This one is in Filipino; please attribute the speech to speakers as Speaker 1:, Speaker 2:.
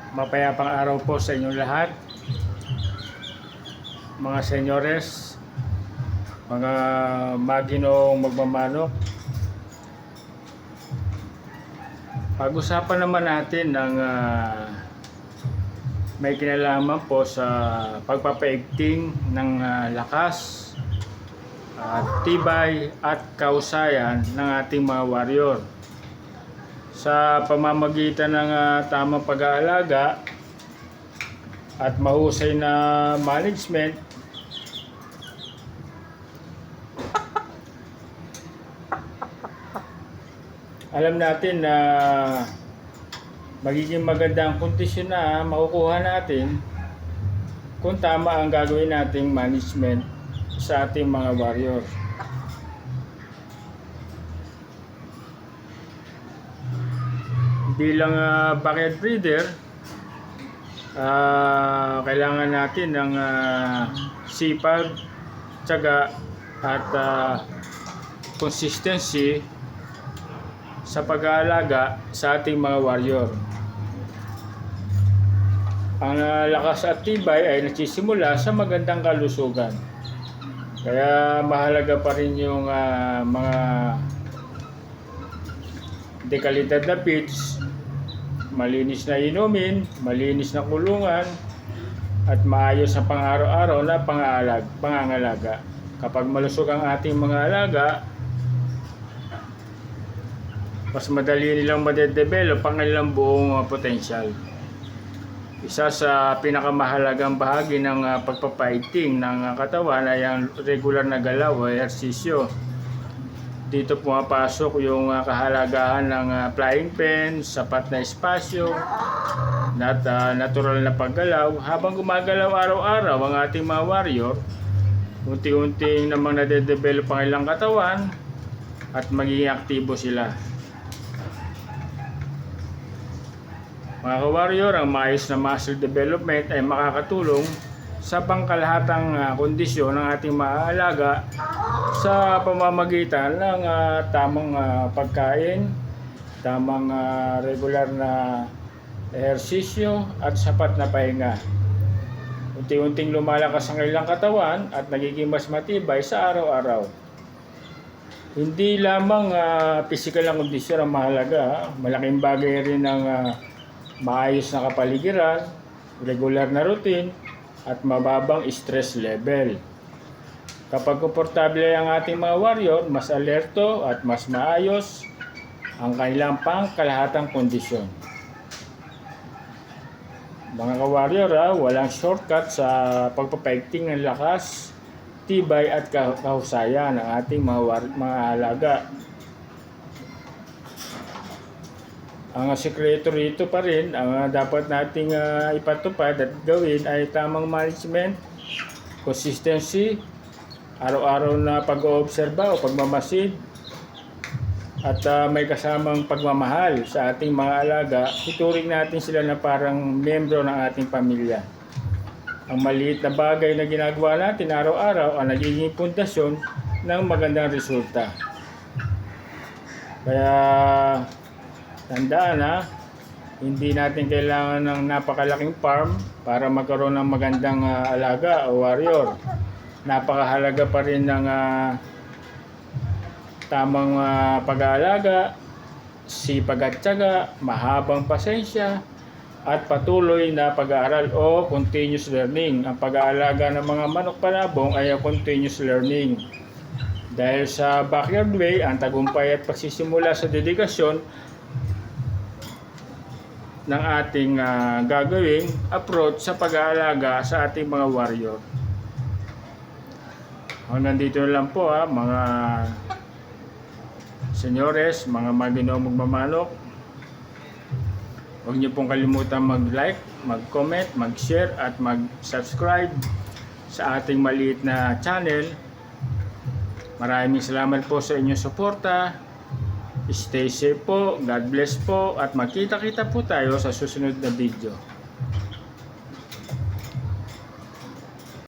Speaker 1: Mapayapang araw po sa inyong lahat, mga senyores, mga maginoong magmamanok. Pag-usapan naman natin ng may kinalaman po sa pagpapaigting ng lakas, tibay at kausayan ng ating mga warrior sa pamamagitan ng tamang pag-aalaga at mahusay na management. Alam natin na magiging maganda ang kondisyon na makukuha natin kung tama ang gagawin nating management sa ating mga warrior. Bilang backyard breeder, kailangan natin ng sipag, tiyaga at consistency sa pag-aalaga sa ating mga warrior. Ang lakas at tibay ay nagsisimula sa magandang kalusugan. Kaya mahalaga pa rin yung mga dekalidad na feeds, malinis na inumin, malinis na kulungan, at maayos na pang-araw-araw na pangangalaga. Kapag malusog ang ating mga alaga, mas madali nilang madedevelop ang kanilang buong potensyal. Isa sa pinakamahalagang bahagi ng pagpapaiting ng katawan ay ang regular na galaw o ehersisyo. Dito pumapasok yung kahalagahan ng flying pen, sapat na espasyo, at natural na paggalaw. Habang gumagalaw araw-araw ang ating mga warrior, unti-unting namang nade-develop ang ilang katawan at magiging aktibo sila. Mga ka-warrior, ang maayos na muscle development ay makakatulong sa pangkalahatang kondisyon ng ating maaalaga sa pamamagitan ng tamang pagkain, tamang regular na ehersisyo at sapat na pahinga. Unti-unting lumalakas ang kanilang katawan at nagiging mas matibay sa araw-araw. Hindi lamang physical na kondisyon ang mahalaga, malaking bagay rin ang maayos na kapaligiran, regular na routine, at mababang stress level. Kapag komportable ang ating mga warrior, mas alerto at mas maayos ang kanilang pangkalahatang kondisyon. Mga ka-warrior, walang shortcut sa pagpapaigting ng lakas, tibay at kahusayan ng ating mga alaga. Ang sekreto rito pa rin, ang dapat nating ipatupad at gawin ay tamang management, consistency, araw-araw na pag-oobserba o pagmamasid, at may kasamang pagmamahal sa ating mga alaga. Ituring natin sila na parang membro ng ating pamilya. Ang maliit na bagay na ginagawa natin araw-araw ang nagiging pundasyon ng magandang resulta. Kaya tandaan hindi natin kailangan ng napakalaking farm para magkaroon ng magandang alaga o warrior. Napakahalaga pa rin ng tamang pag-aalaga, sipag at tiyaga, mahabang pasensya, at patuloy na pag-aaral o continuous learning. Ang pag-aalaga ng mga manok panabong ay continuous learning. Dahil sa backyard way, ang tagumpay at pagsisimula sa dedikasyon ng ating gagawing approach sa pag-aalaga sa ating mga warrior. Hanggang dito lang po mga senyores, mga maginoong magmamanok. Huwag niyo pong kalimutan mag-like, mag-comment, mag-share at mag-subscribe sa ating maliit na channel. Maraming salamat po sa inyong suporta. Stay safe po, God bless po, at magkita-kita po tayo sa susunod na video.